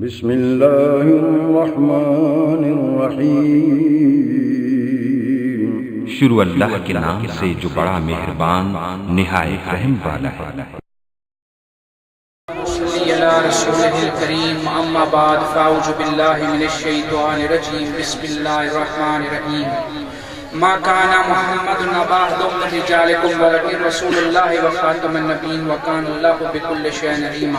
بسم اللہ الرحمن الرحیم۔ شروع اللہ کے نام سے جو بڑا مہربان نہایت رحم والا ہے۔ صلی اللہ رسولہ الکریم، اما بعد فاعوذ باللہ من الشیطان الرجیم، بسم اللہ الرحمن الرحیم۔ ما کان محمد ابا احد من رجالکم ولکن رسول اللہ وخاتم النبیین وکان اللہ بکل شیء علیم۔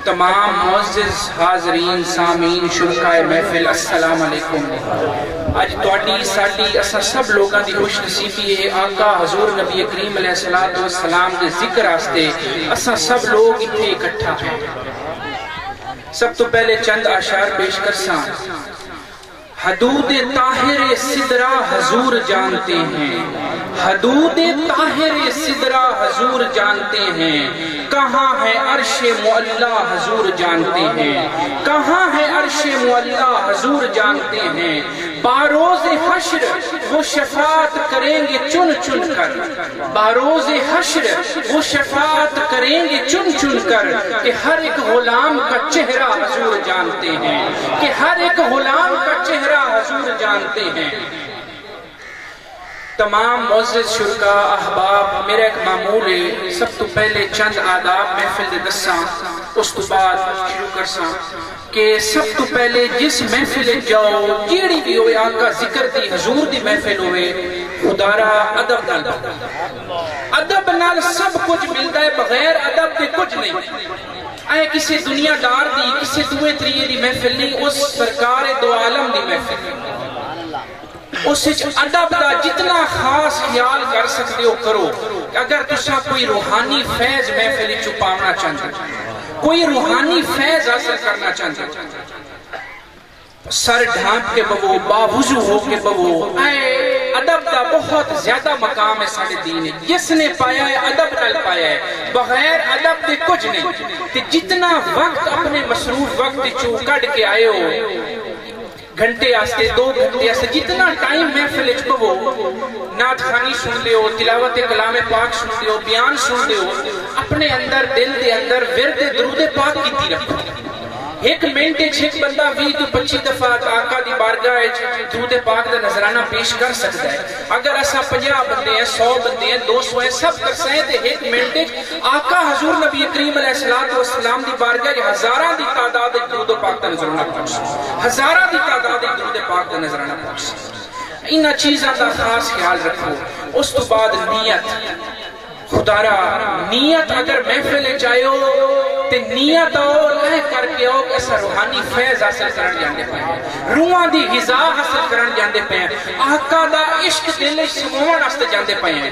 تمام معزز حاضرین سامعین شرکائے محفل، السلام علیکم۔ اج تواڈی ساڈی اساں سب لوگاں دی خوش نصیبی ہے آقا حضور نبی کریم علیہ السلام دے ذکر واسطے اساں سب لوگ اتنے اکٹھا ہیں۔ سب تو پہلے چند اشعار پیش کرساں۔ حدود طاہر سدرہ حضور جانتے ہیں، حدود طاہر سدرہ حضور جانتے ہیں، کہاں ہے عرش معلیٰ حضور جانتے ہیں، کہاں ہے عرش معلیٰ حضور جانتے ہیں۔ باروز حشر وہ شفاعت کریں گے چن چن کر، باروز حشر وہ شفاعت کریں گے چن چن کر، کہ ہر ایک غلام کا چہرہ حضور جانتے ہیں، کہ ہر ایک غلام کا چہرہ حضور جانتے ہیں۔ تمام معزز شرکاء احباب، میرا ایک معمول ہے سب تو پہلے چند آداب محفل دے دساں، اس تو بعد شروع کرساں کہ سب تو پہلے جس محفل جاؤ جیڑی بھی ہوئے آقا ذکر دی حضور دی محفل ہوئے، خدارا ادب نال ادب نال سب کچھ ملتا ہے، بغیر ادب دے کچھ نہیں۔ اے کسی دنیا دار دی کسی دوے تریے دی محفل نہیں، اس سرکار دو عالم دی محفل۔ اس ادب دا جتنا خاص خیال کر سکتے ہو کرو۔ اگر تسا کوئی روحانی فیض محفل چھپانا چاہتے، کوئی روحانی فیض حاصل کرنا چاہتے، سر ڈھانپ کے بوو، باوضو ہو کے بوو۔ اے ادب دا بہت زیادہ مقام ہے سارے دین ہے، جس نے پایا ہے ادب نال پایا ہے، بغیر ادب دے کچھ نہیں۔ جتنا وقت اپنے مصروف وقت چو کٹ کے آئے ہو، گھنٹے آستے 2 گھنٹے آستے، جتنا ٹائم محفل چھپو، نعت خوانی سن لے ہو، تلاوت کلام پاک سن لے ہو، بیان سن لے ہو، اپنے اندر دل دے اندر ورد درود پاک کیتی رکھو۔ ایک منٹ ایک بندہ 20 تو 25 دفعہ آقا دی بارگاہ درود پاک دا نظرانہ پیش کر سکتا ہے۔ اگر ایسا 50 بندے ہیں، 100 بندے ہیں، 200 ہیں، سب کر سکتے ہیں، ایک منٹ آقا حضور نبی کریم علیہ السلام دی بارگاہ ہزاراں دی تعداد درود پاک دا نظرانہ پاک، ہزاراں دی تعداد درود پاک دا نظرانہ پاک۔ انہاں چیزاں دا خاص خیال رکھو۔ اس تو بعد نیت، خدارا نیت اگر محفل چاہے ہو تے نیت اور لہ کر کے ہو کہ ایسا روحانی فیض حاصل کرن جاندے پہ ہیں، روحاں دی غذا حاصل کرن جاندے پہ ہیں، آقا دا عشق دل سمون واسطے جاندے پہ ہیں۔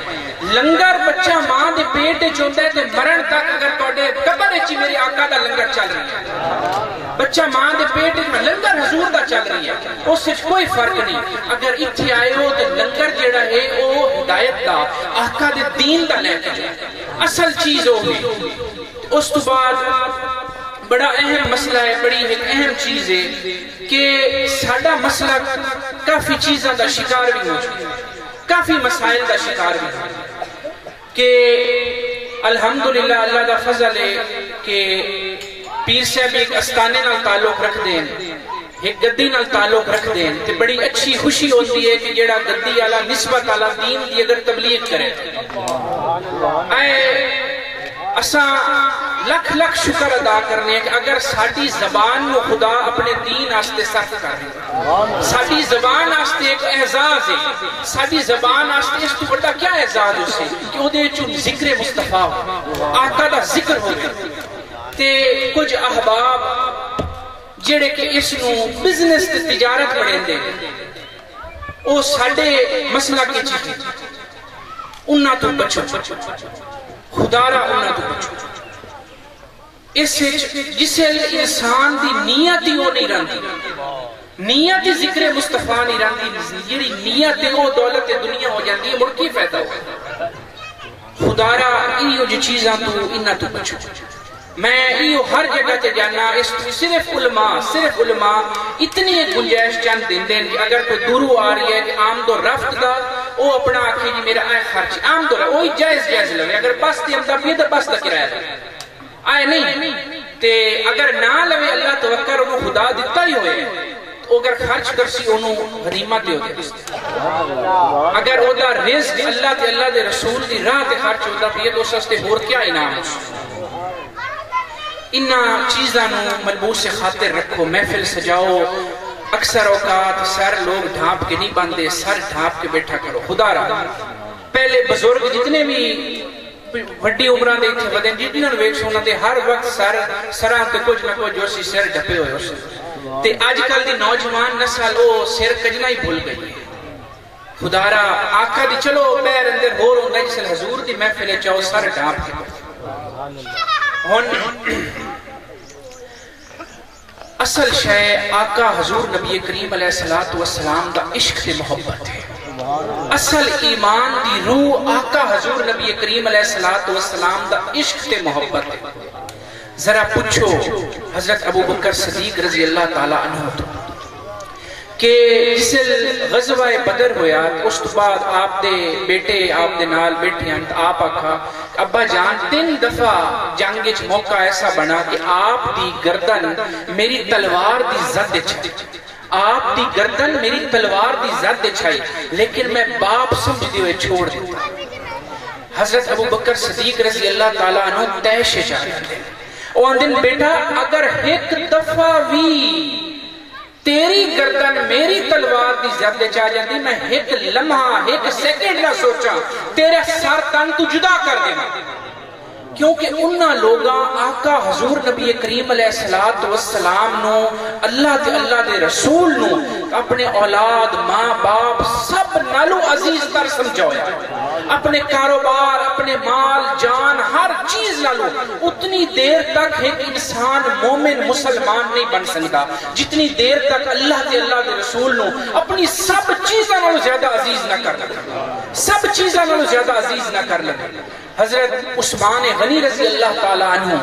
لنگر بچہ ماں دے پیٹ چوندا ہے تے مرن تک اگر تواڈے قبر وچ میرے آقا دا لنگر چل رہا ہے، بچہ ماں دے پیٹ میں لنگر حضور دا چل رہی ہے، اس وچ کوئی فرق نہیں۔ اگر اتھے آئے ہو تے لنگر جیڑا ہے او ہدایت دا، آقا دے دین دا لے کے جائے، اصل چیز ہوگی۔ اس تو بعد بڑا اہم مسئلہ ہے، بڑی ایک اہم چیز ہے کہ ساڈا مسئلہ کافی چیزاں دا شکار بھی ہو چکا، کافی مسائل دا شکار بھی ہو کہ الحمدللہ اللہ دا فضل ہے کہ پیر صاحب ایک استانے نال تعلق رکھ دیں، ایک گدی نال تعلق رکھ دیں، تے بڑی اچھی خوشی ہوتی ہے کہ جیڑا گدی والا نسبت والا دین دی اگر تبلیغ کرے۔ اساں لکھ لکھ شکر ادا کرنے ہیں کہ اگر ساڑی زبان کو خدا اپنے دین آستے صرف کر رہے ہیں، ساڑی زبان آستے ایک اعزاز ہے، ساڑی زبان آستے اس تو بڑا کیا اعزاز اسے کہ وہ دے چون ذکر مصطفیٰ ہو، آقا دا ذکر ہو گیا۔ تے کچھ احباب جڑے کہ اس نو بزنس تے تجارت بڑھیں دے، وہ ساڑے مسئلہ کی چیزیں انہاں تو بچو، خدارا انہاں تو بچو۔ اس جسے انسان دی نیت ہی وہ نہیں رہتی، نیت ہی ذکر مصطفیٰ نہیں رہتی، جیڑی نیت ہے وہ دولت دنیا ہو جاتی ہے، مڑکی فائدہ ہو۔ خدارا یہ جو چیزاں تو انہاں تو بچو۔ میں یہ ہر جگہ تے جانا، اس صرف علماء اتنی ایک گنجائش چند دن دیں کہ اگر کوئی دورو آ رہی ہے کہ آمد و رفت دا وہ اپنا آکھے جی میرا آئے خرچ آمد و رفت، وہی جائز لگے، اگر بس دی امدہ بھی تو بس دا کرایہ آئے نہیں تے اگر نہ لوے اللہ توکر انہوں خدا دیتا ہی ہوئے تو اگر خرچ کرسی انہوں غنیمت دے ہوتے اگر او دا رزق اللہ تے اللہ دے رسول دی راہ تے خرچ ہوتا تو یہ تو سستے ہور کیا انعام ہو انہا چیزاں ملبوس سے خاطر رکھو محفل سجاؤ اکثر اوقات سر لوگ ڈھانپ کے نہیں باندھے سر ڈھانپ کے بیٹھا کرو خدا رہا پہلے بزرگ جتنے بھی وڈی عمران دے تھے ودن جتنے ویک سونا دے ہر وقت سران تے کچھ نہ کچھ جو سی سر ڈھپے ہوئے اسے تے آج کل دی نوجوان نسل وہ سر کجنا ہی بھول گئی ہے خدا رہا آقا دی چلو پیر اندر ہور ہوں گا جسے حضور دی محفلے چاہو سر ڈھانپ کے اصل شے آقا حضور نبی کریم علیہ السلام دا عشق تے محبت ہے اصل ایمان دی روح آقا حضور نبی کریم علیہ السلام دا عشق تے محبت ہے ذرا پوچھو حضرت ابو بکر صدیق رضی اللہ تعالیٰ عنہ تو کہ جسے غزوہ بدر ہویا اس تو بعد آپ دے بیٹے آپ دے نال بیٹھے ہیں آپ آکھا ابا جان 3 دفعہ جنگ اچ موقع ایسا بنا کہ آپ دی گردن میری تلوار دی زد چھائی آپ دی گردن میری تلوار دی زد چھائی لیکن میں باپ سمجھدے ہوئے چھوڑ دیتا حضرت ابو بکر صدیق رضی اللہ تعالیٰ عنہ تیش جا رہے ہیں اور دن بیٹا اگر ایک دفعہ بھی تیری گردن میری تلوار دی زد چاہ جاندی میں ایک لمحہ ایک سیکنڈ نہ سوچا تیرے سر تن تو جدا کر دینا کیونکہ انہاں لوگاں آقا حضور نبی کریم علیہ السلام نو اللہ دے رسول نو اپنے اولاد ماں باپ سب نالو عزیز تر سمجھویا اپنے کاروبار اپنے مال جان ہر چیز نالو اتنی دیر تک ایک انسان مومن مسلمان نہیں بن سکتا جتنی دیر تک اللہ دے رسول نو اپنی سب چیزاں نالو زیادہ عزیز نہ کر لگا سب چیزاں نالو زیادہ عزیز نہ کر لگا حضرت عثمان غنی رضی اللہ تعالیٰ عنہ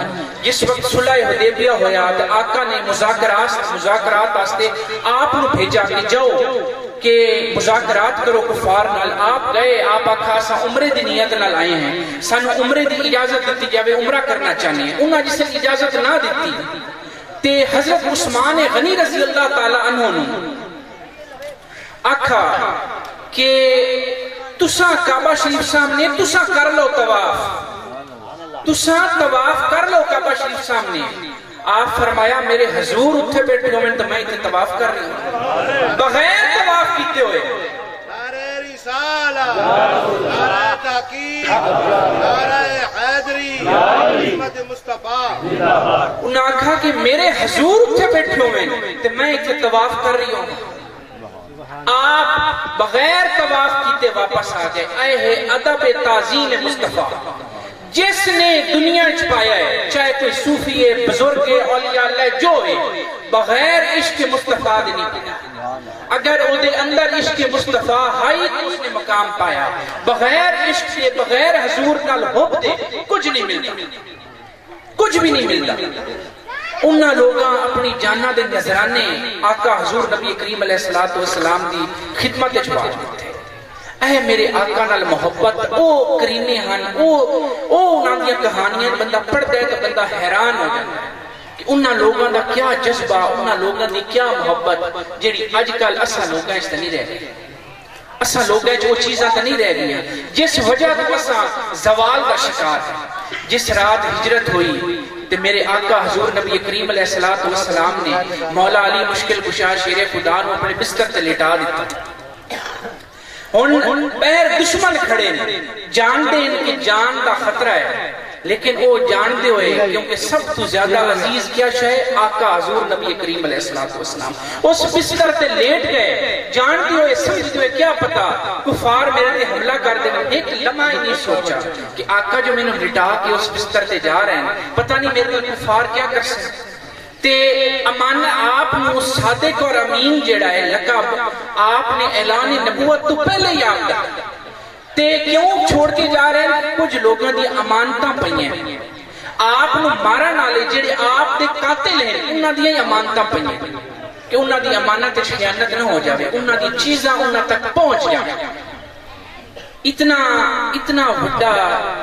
جس وقت صلح حدیبیہ ہویا تو آقا نے مذاکرات آستے آپ نو بھیجا کہ جاؤ کہ مذاکرات کرو کفار نال آپ گئے آپ آقا سا عمرے دی نیت نال آئے ہیں سانو عمرے دی اجازت دیتی جاوے عمرہ کرنا چاہنے ہیں انہاں جسے اجازت نہ دیتی تے حضرت عثمان غنی رضی اللہ تعالیٰ عنہ نے آقا کہ تساں کعبہ شریف سامنے تساں کر لو طواف کر لو کعبہ شریف سامنے آپ فرمایا میرے حضور اتھے بیٹھے ہوئے تو میں اتھے طواف کر رہی ہوں بغیر طواف کیتے ہوئے نعرہ رسالہ نعرہ تحقیق نعرہ حیدری محمد مصطفیٰ انہاں کہا کہ میرے حضور اتھے بیٹھے ہوئے تو میں اتھے طواف کر رہی ہوں آپ بغیر طواف کیتے واپس آ گئے اے ہے ادب تعظیم مصطفیٰ جس نے دنیا چھپایا ہے چاہے کوئی صوفی ہے بزرگ ہے اولیاء اللہ جو ہے بغیر عشق مصطفیٰ دے نہیں پیا اگر او دے اندر عشق مصطفیٰ ہائی تو اس نے مقام پایا بغیر عشق کے بغیر حضور نال حب دے کچھ نہیں ملتا کچھ بھی نہیں ملتا انہاں لوگاں اپنی جانہ دے نظرانے آقا حضور نبی کریم علیہ السلام دی خدمت چھپا دیتے اے میرے آقا نال محبت او کرینے ہن او انہاں دی کہانیاں بندہ پڑھ دے تو بندہ حیران ہو جاتا ہے کہ انہاں لوگاں دا کیا جذبہ انہاں لوگاں دی کیا محبت جیڑی آج کل اساں لوگاں اس تے نہیں رہ گئی اساں لوگاں جو چیزاں تے نہیں رہ گئی جس وجہ تو اساں زوال دا شکار ہے جس رات ہجرت ہوئی تے میرے آقا حضور نبی کریم علیہ السلام نے مولا علی مشکل کشا شیر خدا نو اپنے بستر تے لٹا دیتا ان پیر دشمن کھڑے جان دے ان کی جان دا خطرہ ہے لیکن وہ جان دے ہوئے کیونکہ سب تو زیادہ عزیز کیا شاہ آقا حضور نبی کریم علیہ السلام اس بستر تے لیٹ گئے جان دے ہوئے سمجھ دے ہوئے کیا پتا کفار میرے تے حملہ کر دے ایک لمحہ ہی نہیں سوچا کہ آقا جو میں نے لٹا کے اس بستر تے جا رہے ہیں پتہ نہیں میرے کفار کیا کر سکتے تے امان آپ نو صادق اور امین جڑا ہے لقب آپ نے اعلان نبوت تو پہلے ہی آپ دا تے کیوں چھوڑ کے جا رہے ہیں کچھ لوگوں دی امانتاں پئی ہیں آپ نو مارا نالے جڑے آپ دے قاتل ہیں انہاں دی امانتاں پئی ہیں کہ انہاں دی امانت خیانت نہ ہو جاوے انہاں دی چیزاں انہاں تک پہنچ جائیں اتنا بڑا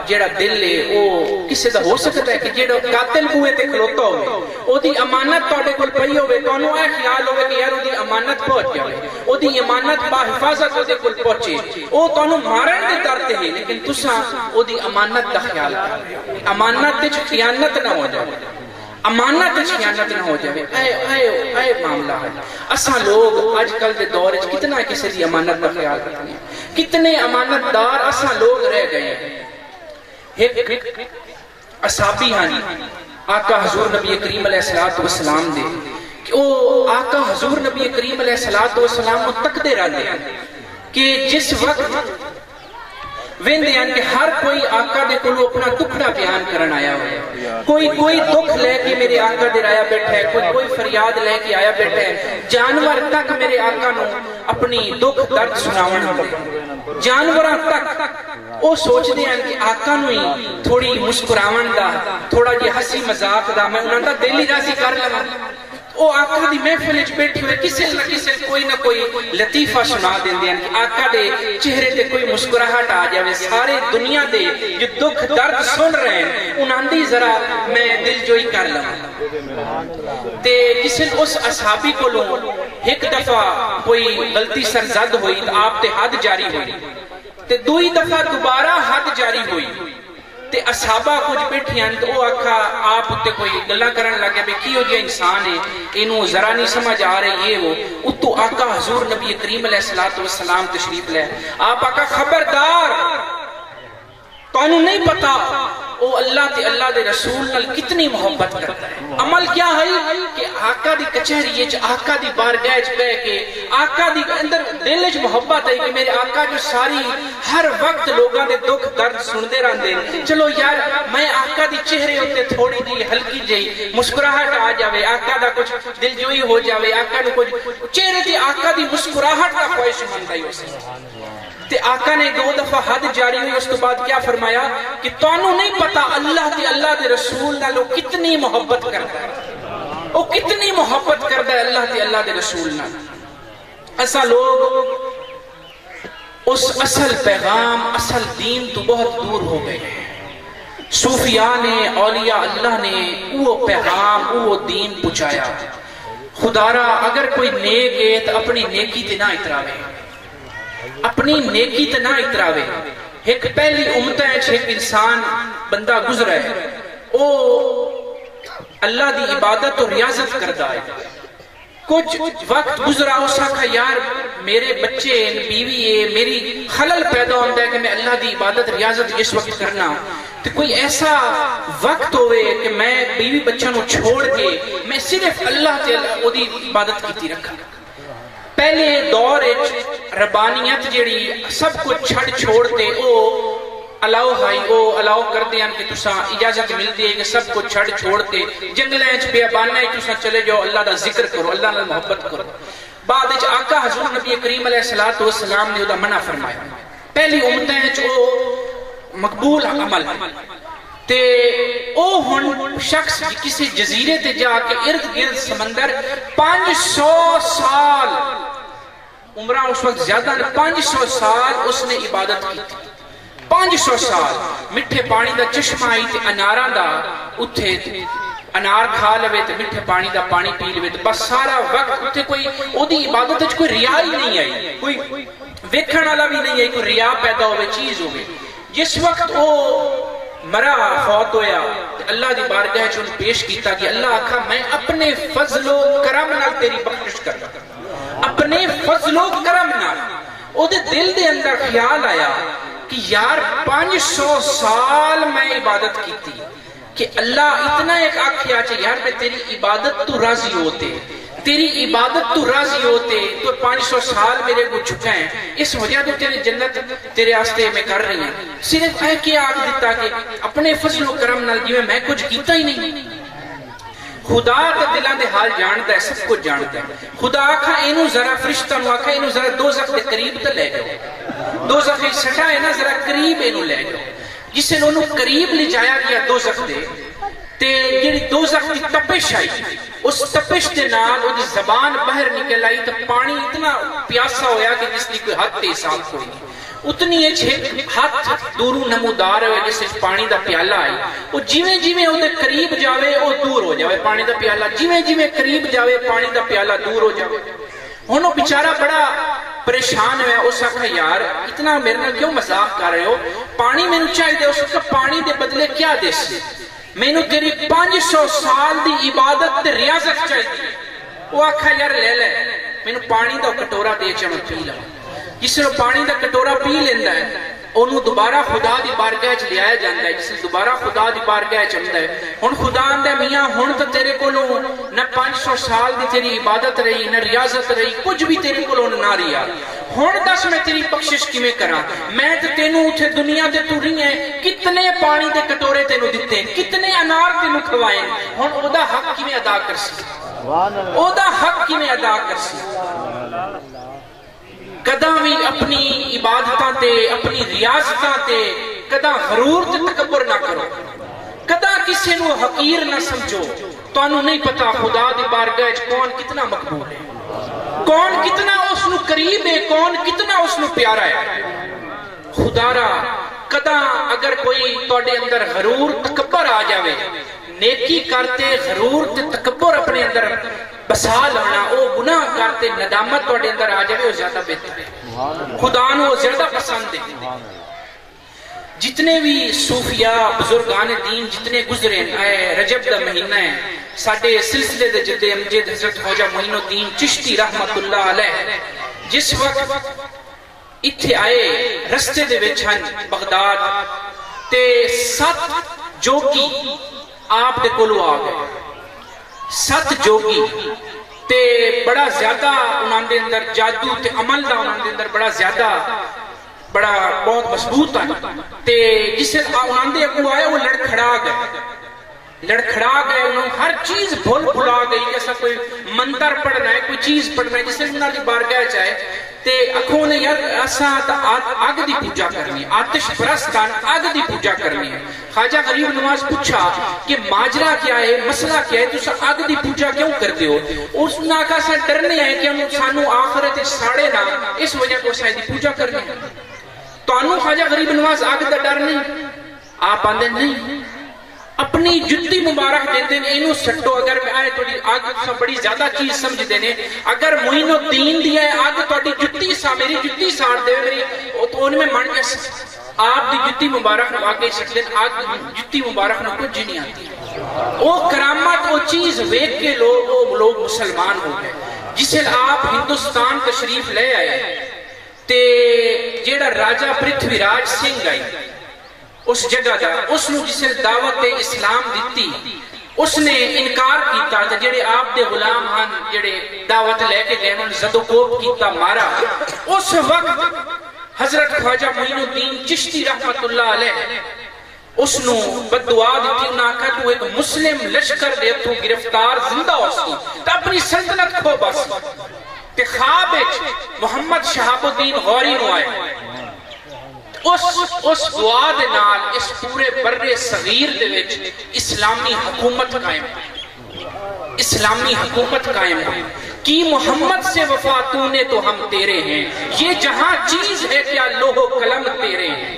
جیڑا دل ہے وہ کسی دا ہو سکتا ہے کہ جیڑا قاتل بوئے تے کھلوتا ہوئے او دی امانت توڑے کل پئی ہوئے تو انہوں اے خیال ہوئے کہ یار او دی امانت پہنچ جائے او دی امانت با حفاظت او دے کل پہنچے او تو انہوں مارن دے درتے ہیں لیکن تسا او دی امانت دا خیال کر امانت دے خیانت نہ ہو جائے امانت خیانت نہ ہو جائے اے معاملہ ہے اساں لوگ آج کل دے دور کتنا کسی دی امانت کا خیال رکھنے ہیں کتنے امانت دار اساں لوگ رہ گئے ہیں ایک اصحابی ہاں آقا حضور نبی کریم علیہ السلام دے کہ او آقا حضور نبی کریم علیہ السلام کو تقدیر آنے کہ جس وقت ویندے ہیں کہ ہر کوئی آقا دے کلو اپنا دکھڑا بیان کرن آیا ہوا کوئی دکھ لے کے میرے آقا دے آیا بیٹھا ہے کوئی فریاد لے کے آیا بیٹھا ہے جانور تک میرے آقا نو اپنی دکھ درد سناون ہوندے جانوراں تک او سوچ دے ہیں کہ آقا نو ہی تھوڑی مسکراون دا تھوڑا جی ہنسی مذاق دا میں انہاں دا دل ہی راضی کر لواں او آقا دی محفل وچ بیٹھے ہوئے کسی نہ کسی کوئی نہ کوئی لطیفہ سنا دیندے ہیں کہ آقا دے چہرے تے کوئی مسکراہٹ آ جاوے سارے دنیا دے جو دکھ درد سن رہے ہیں انہاں دی ذرا میں دل جوئی کر لوں تے کسی اس اصحابی کو لوں ایک دفعہ کوئی غلطی سرزد ہوئی تو آپ تے حد جاری ہوئی تے دوئی دفعہ دوبارہ حد جاری ہوئی تے اصحابہ کچھ بیٹھی ہیں تو وہ آکھا آپ اتے کوئی گلہ کرن لگے بے کیوں جے انسان ہے انہوں ذرا نہیں سمجھ آ رہے یہ ہو اتو آقا حضور نبی کریم علیہ السلام تشریف لے آپ آقا خبردار تو انہوں نہیں پتا او اللہ تے اللہ دے رسول نال کتنی محبت کرتا ہے عمل کیا ہے کہ آقا دی کچہری ہے آقا دی بارگاہ گئے کہ آقا دی اندر دل وچ محبت ہے کہ میرے آقا جو ساری ہر وقت لوگاں دے دکھ درد سندے رہندے چلو یار میں آقا دی چہرے ہوتے تھوڑی دی ہلکی جئی مسکراہٹ آ جاوے آقا دا کچھ دل جوئی ہو جاوے آقا نو کچھ چہرے تے آقا دی مسکراہٹ کا خواہش مند ہے اسے تے آقا نے دو دفعہ حد جاری ہوئی اس تو بعد کیا فرمایا کہ تانوں نہیں پتا اللہ دے رسول نالو کتنی محبت کرتا ہے او کتنی محبت کرتا ہے اللہ دے رسول نال ایسا لوگ اس اصل پیغام اصل دین تو بہت دور ہو گئے ہیں صوفیاء نے اولیاء اللہ نے وہ پیغام وہ دین پہنچایا خدارا اگر کوئی نیک ہے تو اپنی نیکی تے نہ اتراوے اپنی نیکی تے نہ اتراوے ایک پہلی امت ہے ایک انسان بندہ گزرا ہے او اللہ دی عبادت اور ریاضت کردہ ہے کچھ وقت گزرا اس آکھا یار میرے بچے بیوی ہے میری خلل پیدا ہوتا ہے کہ میں اللہ دی عبادت ریاضت اس وقت کرنا تو کوئی ایسا وقت ہوئے کہ میں بیوی بچوں کو چھوڑ کے میں صرف اللہ تے دی عبادت کی رکھا پہلے دور ربانیت جیڑی سب کچھ چھڑ چھوڑتے او الاؤ ہائی او الاؤ کرتے ہیں کہ تسا اجازت ملتی ہے کہ سب کچھ چھڑ چھوڑتے جنگلیں بیابانہ ہی تسا چلے جاؤ اللہ دا ذکر کرو اللہ نے محبت کرو بعد اچھ آقا حضور نبی کریم علیہ السلام نے دا منع فرمایا پہلی امتیں جو مقبول عمل تے او ہن شخص کسی جزیرے تے جا کے ارد گرد سمندر 500 سال عمرہ اس وقت زیادہ 500 سال اس نے عبادت کی تھی 500 سال مٹھے پانی دا چشمہ آئی تے اناراں دا اتھے انار کھا لوے تے مٹھے پانی دا پانی پی لوے تے بس سارا وقت اتھے کوئی او دی عبادت وچ کوئی ریا ہی نہیں آئی کوئی ویکھن والا بھی نہیں آئی کوئی ریا پیدا ہوئے چیز ہوئے جس وقت او مرا فوت ہویا اللہ دی بارگاہ چون پیش کیتا کہ اللہ آکھا میں اپنے فضل و کرم نال تیری بخشش کرتا اپنے فضل و کرم نال او دے دل دے اندر خیال آیا کہ یار 500 سال میں عبادت کی تھی کہ اللہ اتنا ایک آکھیا چاہے یار میں تیری عبادت تو راضی ہوتے تیری عبادت تو راضی ہوتے تو 500 سال میرے کو جھکائیں اس وجہ تو تیرے جنت تیرے آستے میں کر رہی ہیں صرف اے کیا آکھ دیتا کہ اپنے فضل و کرم نال جی میں کچھ کیتا ہی نہیں خدا کا دلان دے حال جانتا ہے سب کچھ جانتا ہے خدا آکھا اینو ذرا فرشتہ نو آکھا اینو ذرا دوزخ دے قریب تے لے جاؤ دوزخ سٹا ہے نا ذرا قریب اینو لے جاؤ جسے انہوں قریب لے جایا گیا دوزخ دے تے جڑی دوزخ کی تپش آئی اس تپش دے نال وہ زبان باہر نکل آئی تو پانی اتنا پیاسا ہویا کہ جس کی کوئی حد تے حساب کوئی نہیں اتنی ہاتھ دوروں نمودار ہوئے جس پانی دا پیالہ آئی وہ جیویں جیویں وہ قریب جاوے وہ دور ہو جاوے پانی دا پیالہ جیویں جیویں قریب جاوے پانی دا پیالہ دور ہو جاوے ہن وہ بیچارہ بڑا پریشان ہوا اس آکھا یار اتنا میرے نال کیوں مذاق کر رہے ہو پانی میں چاہیے اس کا پانی دے بدلے کیا دے سی میں تیری 500 سال دی عبادت تے ریاضت چاہیے وہ آکھا یار لے لے میں پانی دا کٹورا دے چا میں پی لوں جس نے پانی دا کٹورا پی لیندہ ہے انہوں دوبارہ خدا دی بارگاہ چ لیا جاندہ ہے جس نے دوبارہ خدا دی بارگاہ چ آندا ہے ہن خدا آندا میاں ہن تو تیرے کولوں نہ 500 سال دی تیری عبادت رہی نہ ریاضت رہی کچھ بھی تیرے کولوں نہ رہیا ہن دس میں تیری بخشش کیویں کراں میں تے تینوں اوتھے دنیا تے تو رہی ہے کتنے پانی دے کٹورے تینوں دتے کتنے انار تینوں کھوائے ہن او دا حق کیویں ادا کرسی او دا حق کیویں ادا کرسی کداں بھی اپنی عبادتاں تے اپنی ریاضتاں تے کداں غرور تے تکبر نہ کرو کداں کسی نو حقیر نہ سمجھو تانوں نہیں پتا خدا دی بارگاہ کون کتنا مقبول ہے کون کتنا اس نو قریب ہے کون کتنا اس نو پیارا ہے خدا را کداں اگر کوئی تواڈے اندر غرور تکبر آ جاوے نیکی کرتے غرور تے تکبر اپنے اندر بسا لانا او گناہ کرتے ندامت توڑے اندر آ جائے وہ زیادہ بہتر ہے خدا نو وہ زیادہ پسند ہے جتنے بھی صوفیاء بزرگان دین جتنے گزرے رجب دا مہینہ ہے ساڑھے سلسلے دے جد امجد حضرت خواجہ معین الدین چشتی رحمت اللہ علیہ جس وقت اتھے آئے رستے دے وچھن بغداد تے 7 جوگی آپ دے کولو آ گئے 7 جوگی تے بڑا زیادہ انہاں دے اندر جادو تے عمل دا انہاں دے اندر بڑا زیادہ بڑا بہت مضبوط ہے تے جسے انہاں دے اگو آئے وہ لڑکھڑا گئے انہوں ہر چیز بھلا گئی جیسا کوئی مندر پڑھنا ہے کوئی چیز پڑھنا ہے جسے انہاں دی بارگاہ چاہے تے اکھوں نے یار ایسا آگ دی پوجا کرنی ہے آتش پرستان آگ دی پوجا کرنی ہے خواجہ غریب نواز پوچھا کہ ماجرہ کیا ہے مسئلہ کیا ہے تو آگ دی پوجا کیوں کرتے ہو اس ناکہ سے ڈرنے ہیں کہ ہم سانو آخرت ساڑے نہ اس وجہ کو سائے دی پوجا کرنی ہے تو انہوں خواجہ غریب نواز آگ دا ڈر نہیں آپ آندے نہیں اپنی جتی مبارک دیتے ہیں انہوں سٹو اگر میں آئے تو آگ سا بڑی زیادہ چیز سمجھ دینے اگر معین الدین دیا ہے آگ تو جتی سا میری جتی ساڑ دے میری تو ان میں من جیسے آپ دی جتی مبارک نو آگے سکتے ہیں آگ جتی مبارک نو کچھ نہیں آتی وہ کرامت وہ چیز ویک کے لوگ مسلمان ہو گئے جسے آپ ہندوستان تشریف لے آئے تے جیڑا راجہ پرتھوی راج سنگھ آئی اس جگہ دا اس نے جسے دعوت اسلام دیتی اس نے انکار کیتا تھا جڑے آپ دے غلام ہن جڑے دعوت لے کے گئے انہوں زد و کوب کیتا مارا اس وقت حضرت خواجہ معین الدین چشتی رحمت اللہ علیہ اس نے بددعا دیتی انہاں کہا تو ایک مسلم لشکر دے تو گرفتار زندہ ہو سی تو اپنی سلطنت کھو بس کہ خواب محمد شہاب الدین غوری نو آئے اس دعا دے نال اس پورے برے صغیر دے وچ اسلامی حکومت قائم ہوئی کی محمد سے وفا تو نے تو ہم تیرے ہیں یہ جہاں چیز ہے کیا لوح و قلم تیرے ہیں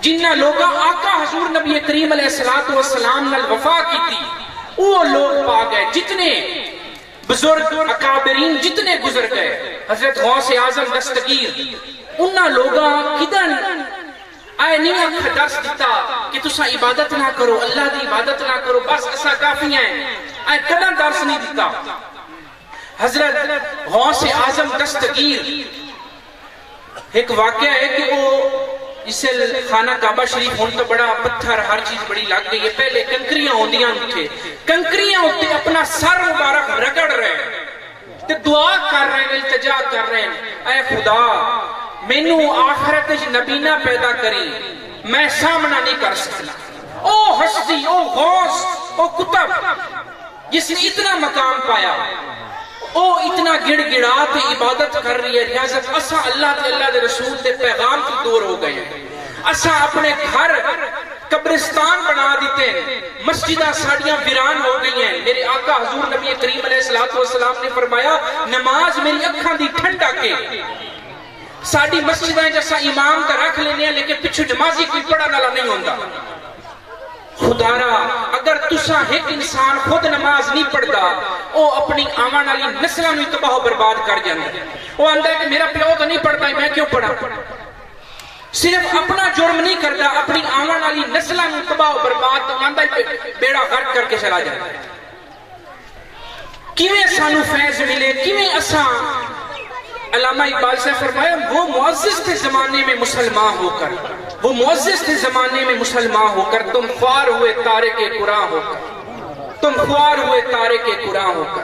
جنہ لوگا آقا حضور نبی کریم علیہ السلام نال وفا کی تھی وہ لوگ پا گئے جتنے بزرگ اکابرین جتنے گزر گئے حضرت غوث اعظم دستگیر انہاں لوگاں کدن آئے نہیں آنکھ درس دیتا کہ تسا عبادت نہ کرو اللہ دی عبادت نہ کرو بس ایسا کافی ہیں آئے کدن درس نہیں دیتا حضرت غوث اعظم دستگیر ایک واقعہ ہے کہ وہ اسے خانہ کعبہ شریف ہون تو بڑا پتھر ہر چیز بڑی لگ گئی ہے پہلے کنکریاں ہوندیاں تھے کنکریاں ہوتے اپنا سر مبارک رگڑ رہے ہیں تے دعا کر رہے ہیں التجا کر رہے ہیں اے خدا مینو آخرت نبینہ پیدا کری میں سامنا نہیں کر سکتا او ہستی او غوث او کتب جس نے اتنا مقام پایا او اتنا گڑ گڑات عبادت کر رہی ہے ریاضت اسا اللہ تے اللہ دے رسول دے پیغام کی دور ہو گئے اسا اپنے گھر قبرستان بنا دیتے ہیں مسجدہ ساڑیاں ویران ہو گئی ہیں میرے آقا حضور نبی کریم علیہ السلام نے فرمایا نماز میری اکھاں دی ٹھنڈا کے ساڑی مسجد ہے جیسا امام کا رکھ لینے ہیں لیکن پچھو نمازی کوئی پڑھا نالا نہیں ہوندہ خدا را اگر تسا ایک انسان خود نماز نہیں پڑھتا وہ اپنی آمان علی نسلہ نوی تباہ و برباد کر جاندے وہ آندہ ہے کہ میرا پیو تو نہیں پڑھتا ہے میں کیوں پڑھا صرف اپنا جرم نہیں کرتا اپنی آمان علی نسلہ نوی تباہ و برباد تو آندہ ہے بیڑا غرق کر کے چلا جاتا ہے کیویں سانو فیض ملے کیویں اسان علامہ اقبال سے فرمایا وہ معزز تھے زمانے میں مسلمان ہو کر وہ معزز تھے زمانے میں مسلمان ہو کر تم خوار ہوئے تارک قرآن ہو کر تم خوار ہوئے تارک قرآن ہو کر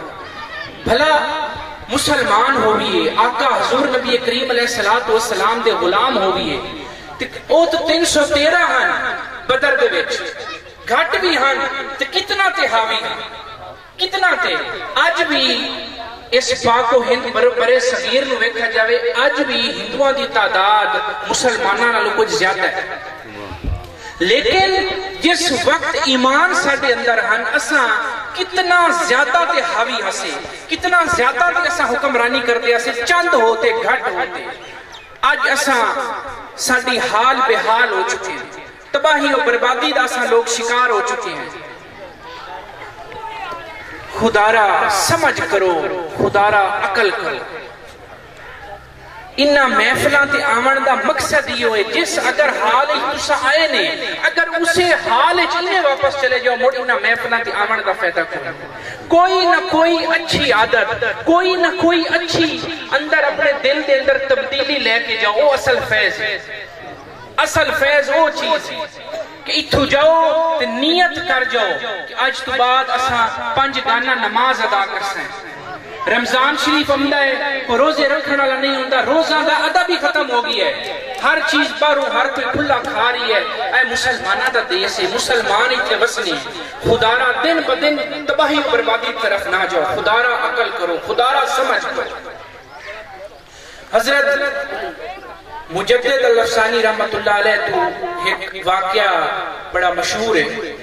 بھلا مسلمان ہوئیے آقا حضور نبی کریم علیہ السلام دے غلام ہوئیے او تو 313 ہن بدر دے وچ گھٹ بھی ہن تو کتنا تے حاوی ہن کتنا تے آج بھی اس پاک و ہند برے صغیر نو ویکھا جاوے آج بھی ہندوان دی تعداد مسلمانہ نالو کچھ زیادہ ہے لیکن جس وقت ایمان ساڑے اندر ہن اساں کتنا زیادہ تے حاوی ہسے کتنا زیادہ تے اساں حکمرانی کرتے ہسے چند ہوتے گھٹ ہوتے آج اساں ساڑی حال بے حال ہو چکے ہیں تباہی و بربادی دا اساں لوگ شکار ہو چکے ہیں خدا را سمجھ کرو خدا را عقل کرو انہا محفلان تے آمن دا مقصد ہی ہوئے جس اگر حال ہی تسا آئے نے اگر اسے حال چلنے واپس چلے جاؤ موڑی انہا محفلان تے آمن دا فیدہ کرو کوئی نہ کوئی اچھی عادت کوئی نہ کوئی اچھی اندر اپنے دل دے اندر تبدیلی لے کے جاؤ وہ اصل فیض وہ چیز کہ اتھو جاؤ تے نیت کر جاؤ کہ آج تو بعد اساں 5 گانا نماز ادا کر سیں رمضان شریف امدہ ہے کوئی روزے رکھنا والا نہیں ہوندہ روزہ دا ادا بھی ختم ہو گئی ہے ہر چیز بارو ہر کوئی کھلا کھا رہی ہے اے مسلمانہ دا دیس ہے مسلمان ہی تے وسنی خدا را دن بدن تباہی و بربادی طرف نہ جاؤ خدا را عقل کرو خدا را سمجھ کرو حضرت مجدد الافسانی رحمت اللہ علیہ تو ایک واقعہ بڑا مشہور ہے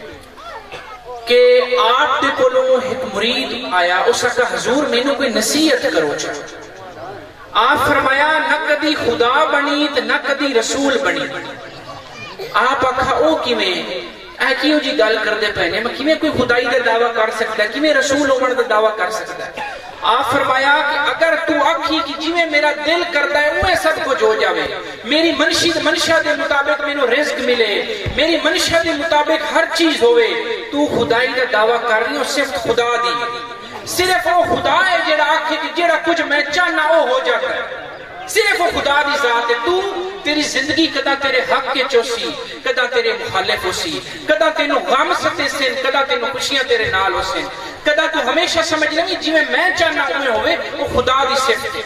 کہ آپ دے کو لوگوں ایک مرید آیا اس کا حضور میں نے کوئی نصیحت کرو چاہا آپ فرمایا نہ کدی خدا بنی نہ کدی رسول بنی آپ اکھا او کی میں اے کیوں جی گل کر دے پہنے میں کی میں کوئی خدائی دے دعویٰ کر سکتا ہے کی میں رسول عمر دے دعویٰ کر سکتا ہے آپ فرمایا کہ اگر تو آکھی کی جی میں میرا دل کرتا ہے وہ سب کچھ ہو جاوے میری منشا دے مطابق میں نو رزق ملے میری منشا دے مطابق ہر چیز ہوئے تو خدائی دے دعویٰ کر رہی ہوں صرف خدا دی صرف وہ خدا ہے جیڑا آکھی کی جیڑا کچھ میں چاہنا وہ ہو جاتا ہے صرف وہ خدا دی ذات ہے تو تیری زندگی کدا تیرے حق کے چوسی کدا تیرے مخالف ہو سی کدا تینو غم ستے سن کدا تینو خوشیاں تیرے نال ہو سن کدا تو ہمیشہ سمجھ لیں جی میں چاہنا ہوں ہوئے وہ خدا دی صفت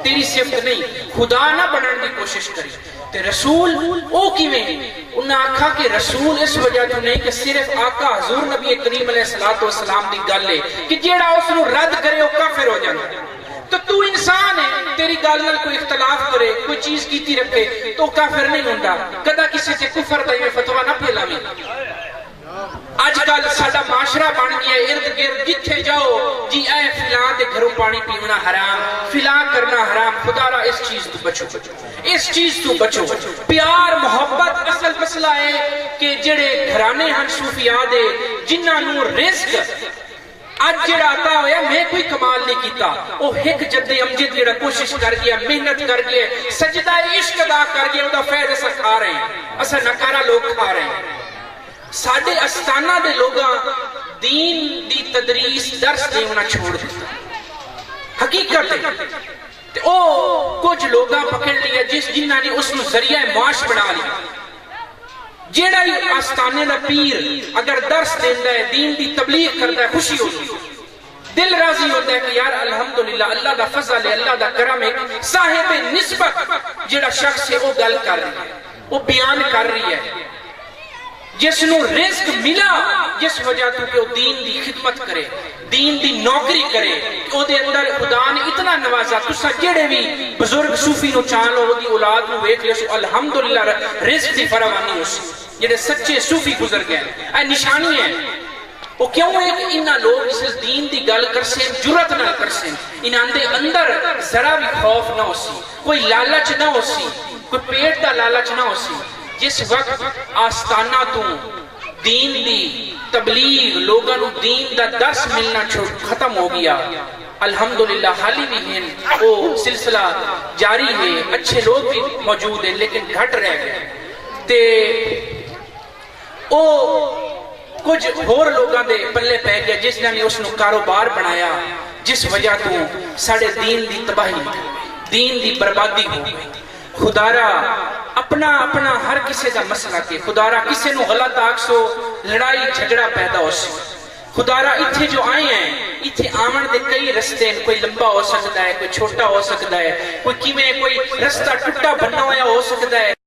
تیری صفت نہیں خدا نہ بننے دی کوشش کری تے رسول او کیویں انہاں آکھا کہ رسول اس وجہ تو نہیں کہ صرف آقا حضور نبی کریم علیہ السلام دی گل ہے کہ جیڑا اس نو رد کرے وہ کافر ہو جانا تو انسان ہے تیری گل نال کوئی اختلاف کرے کوئی چیز کیتی رکھے تو کافر نہیں ہوندا کدا کسی سے کفر دا فتوی نہ پھیلاویں آج کل ساڈا معاشرہ بن گیا ارد گرد جتھے جاؤ جی اے فلاں دے گھروں پانی پیونا حرام فلاں کرنا حرام خدا را اس چیز تو بچو اس چیز تو بچو پیار محبت اصل مسئلہ ہے کہ جڑے گھرانے ہن صوفیاء دے جنہاں نو رزق آج جڑا آتا ہویا میں کوئی کمال نہیں کیتا وہ ایک جد امجد جڑا کوشش کر گیا محنت کر گیا سجدہ عشق ادا کر گیا وہ دا فیض اسا کھا رہے ہیں اسا نکارا لوگ کھا رہے ہیں ساڑھے استانہ دے لوگاں دین دی تدریس درس دے ہونا چھوڑ دیتا حقیقت ہے او کچھ لوگاں پکڑ لیا جس جنہاں نے اس میں ذریعہ معاش بنا لیا جیڑا ہی آستانے دا پیر اگر درس دیندہ ہے دین دی تبلیغ کرتا ہے خوشی ہوتی دل راضی ہوتا ہے کہ یار الحمدللہ اللہ دا فضل ہے اللہ دا کرم ہے صاحب نسبت جیڑا شخص ہے وہ گل کر رہی ہے وہ بیان کر رہی ہے جس نو رزق ملا جس وجہ تو کہ وہ دین دی خدمت کرے دین دی نوکری کرے او دے اندر خدا نے اتنا نوازا تسا جڑے بھی بزرگ صوفی نو چاہ لو دی اولاد نو ویکھ لو الحمدللہ رزق دی فراوانی ہو سی جڑے سچے صوفی گزر گئے اے نشانی ہے وہ کیوں ہے کہ انہاں لوگ اس دین دی گل کرسیں جرت نہ کرسیں، انہاں دے اندر ذرا بھی خوف نہ ہو سی، کوئی لالچ نہ ہو سی، کوئی پیٹ دا لالچ نہ ہو سی۔ جس وقت آستانہ تو دین دی تبلیغ لوگاں نو دین دا درس ملنا ختم ہو گیا، الحمدللہ حالی بھی ہیں وہ سلسلہ جاری ہے، اچھے لوگ بھی موجود ہیں لیکن گھٹ رہ گئے تے او کچھ اور لوگاں دے پلے پہ گیا جس نے اس نو کاروبار بنایا، جس وجہ تو ساڑے دین دی تباہی دین دی بربادی ہو گئی۔ خدارا اپنا ہر کسی دا مسئلہ کے خدارا کسی نو غلط آکسو لڑائی جھگڑا پیدا ہو سی۔ خدارا اتھے جو آئے ہیں اتھے آمن دے کئی رستے ہیں، کوئی لمبا ہو سکتا ہے، کوئی چھوٹا ہو سکتا ہے، کوئی کیویں کوئی رستہ ٹوٹا بننا ہوا ہو سکتا ہے۔